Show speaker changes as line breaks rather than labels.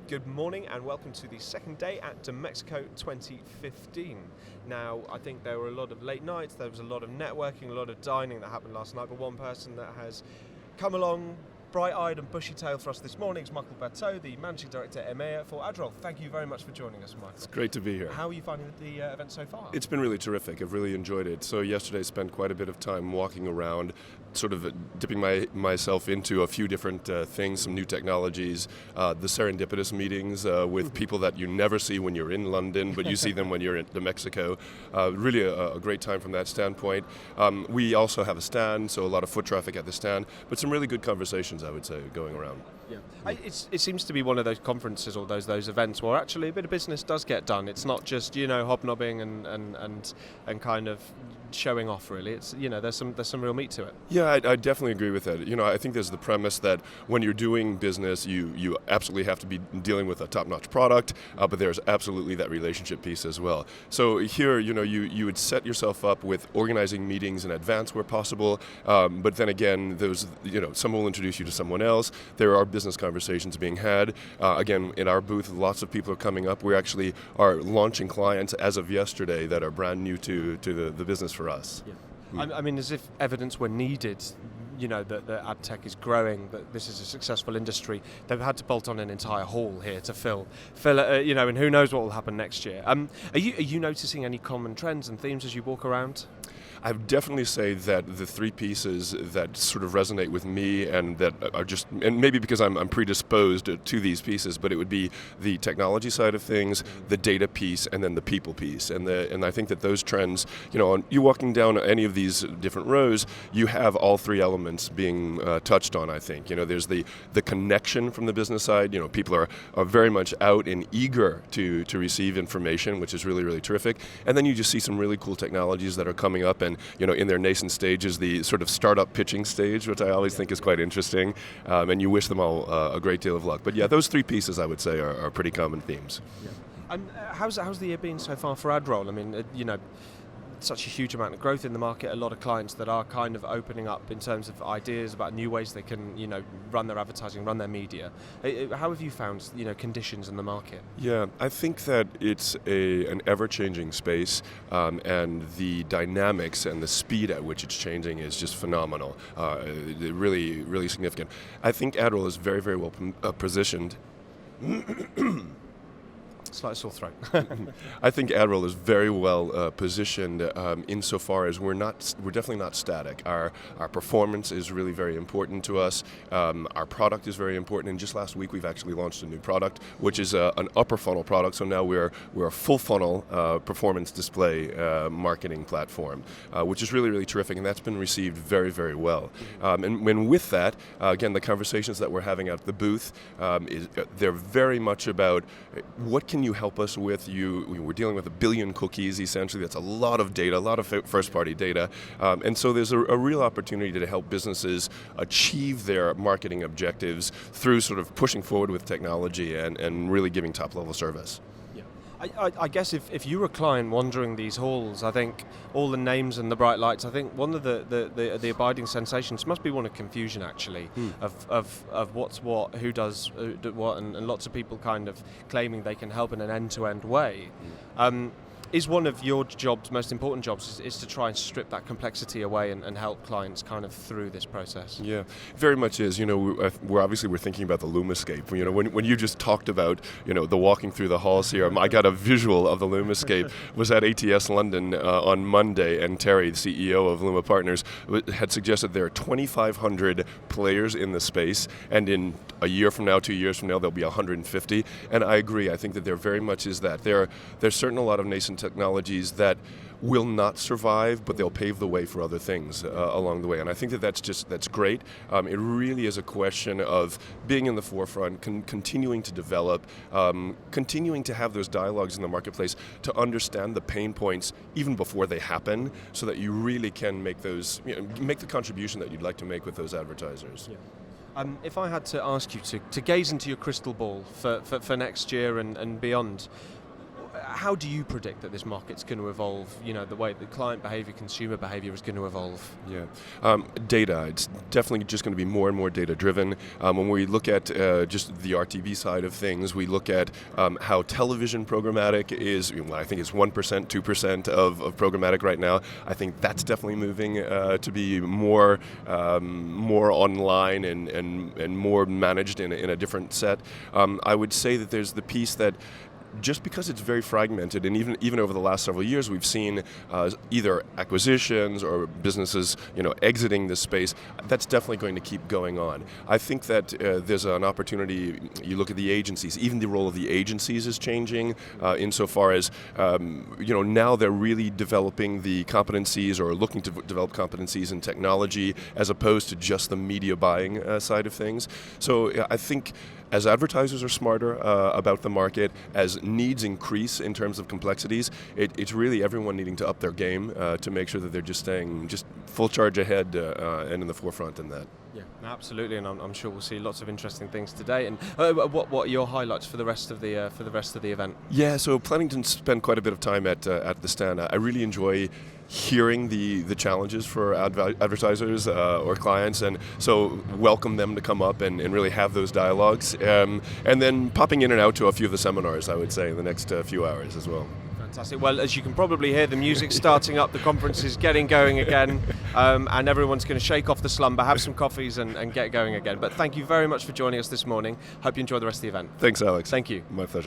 Good morning and welcome to the second day at Dmexco 2015. Now, I think there were a lot of late nights, there was a lot of networking, a lot of dining that happened last night, but one person that has come along bright-eyed and bushy-tailed for us this morning is Michael Bertaut, the Managing Director at EMEA for AdRoll. Thank you very much for joining us, Michael.
It's great to be here.
How are you finding the event so far?
It's been really terrific. I've really enjoyed it. So yesterday I spent quite a bit of time walking around, sort of dipping myself into a few different things, some new technologies, the serendipitous meetings with people that you never see when you're in London, but you see them when you're in Dmexco. Really a great time from that standpoint. We also have a stand, so a lot of foot traffic at the stand, but some really good conversations, I would say, going around.
Yeah. It seems to be one of those conferences or those events where actually a bit of business does get done. It's not just hobnobbing and kind of showing off. Really, it's there's some real meat to it.
Yeah, I definitely agree with that. I think there's the premise that when you're doing business, you absolutely have to be dealing with a top-notch product, but there's absolutely that relationship piece as well. So here, you would set yourself up with organizing meetings in advance where possible, but then again, someone will introduce you to someone else. There are business conversations being had. Again, in our booth, lots of people are coming up. We actually are launching clients as of yesterday that are brand new to the business for us.
Yeah. I mean, as if evidence were needed, that the ad tech is growing, that this is a successful industry. They've had to bolt on an entire hall here to fill it, and who knows what will happen next year. Are you noticing any common trends and themes as you walk around?
I would definitely say that the three pieces that sort of resonate with me and that are just, and maybe because I'm predisposed to these pieces, but it would be the technology side of things, the data piece, and then the people piece. And I think that those trends, you walking down any of these different rows, you have all three elements being touched on, I think. There's the connection from the business side. People are very much out and eager to receive information, which is really, really terrific. And then you just see some really cool technologies that are coming up and in their nascent stages, the sort of startup pitching stage, which I always think is quite interesting, and you wish them all a great deal of luck. But yeah, those three pieces I would say are pretty common themes.
Yeah. And how's the year been so far for AdRoll? I mean, such a huge amount of growth in the market, a lot of clients that are kind of opening up in terms of ideas about new ways they can, run their advertising, run their media. How have you found, conditions in the market?
Yeah, I think that it's an ever-changing space, and the dynamics and the speed at which it's changing is just phenomenal. Really, really significant. I think AdRoll is very, very well positioned.
Slight sore throat.
I think AdRoll is very well positioned insofar as we're definitely not static. Our performance is really very important to us. Our product is very important, and just last week we've actually launched a new product, which is an upper funnel product. So now we're a full funnel performance display marketing platform, which is really, really terrific, and that's been received very, very well. And with that, again, the conversations that we're having at the booth, they're very much about what can you help us with? We're dealing with 1 billion cookies, essentially. That's a lot of data, a lot of first-party data. And so there's a real opportunity to help businesses achieve their marketing objectives through sort of pushing forward with technology and really giving top-level service.
I guess if you were a client wandering these halls, I think all the names and the bright lights, I think one of the abiding sensations must be one of confusion, actually, of what's what, who does what, and lots of people kind of claiming they can help in an end-to-end way. Is one of your jobs, most important jobs, is to try and strip that complexity away and help clients kind of through this process?
Yeah, very much is. We're thinking about the Loom Escape. When you just talked about, the walking through the halls here, I got a visual of the Loom Escape. Was at ATS London on Monday, and Terry, the CEO of Luma Partners, had suggested there are 2,500 players in the space, and in a year from now, 2 years from now, there'll be 150. And I agree. I think that there very much is that. There's certainly a lot of nascent technologies that will not survive, but they'll pave the way for other things along the way. And I think that's great. It really is a question of being in the forefront, continuing to develop, continuing to have those dialogues in the marketplace to understand the pain points even before they happen, so that you really can make make the contribution that you'd like to make with those advertisers.
Yeah. If I had to ask you to gaze into your crystal ball for next year and beyond, how do you predict that this market's going to evolve? The way the client behavior, consumer behavior is going to evolve.
Yeah, data. It's definitely just going to be more and more data driven. When we look at just the RTV side of things, we look at how television programmatic is. I think it's 1%, 2% of programmatic right now. I think that's definitely moving to be more online and more managed in a different set. I would say that there's the piece that just because it's very fragmented, and even over the last several years, we've seen either acquisitions or businesses, exiting this space. That's definitely going to keep going on. I think that there's an opportunity. You look at the agencies. Even the role of the agencies is changing insofar as now they're really developing the competencies or looking to develop competencies in technology as opposed to just the media buying side of things. So I think, as advertisers are smarter about the market, as needs increase in terms of complexities, it's really everyone needing to up their game to make sure that they're just staying full charge ahead and in the forefront in that.
Yeah, absolutely, and I'm sure we'll see lots of interesting things today. And what are your highlights for the rest of the event? Yeah,
so planning to spend quite a bit of time at the stand. I really enjoy hearing the challenges for advertisers or clients, and so welcome them to come up and really have those dialogues, and then popping in and out to a few of the seminars, I would say, in the next few hours as well.
Fantastic. Well, as you can probably hear, the music's starting up, the conference is getting going again, and everyone's going to shake off the slumber, have some coffees and get going again. But thank you very much for joining us this morning. Hope you enjoy the rest of the event.
Thanks, Alex.
Thank you.
My pleasure.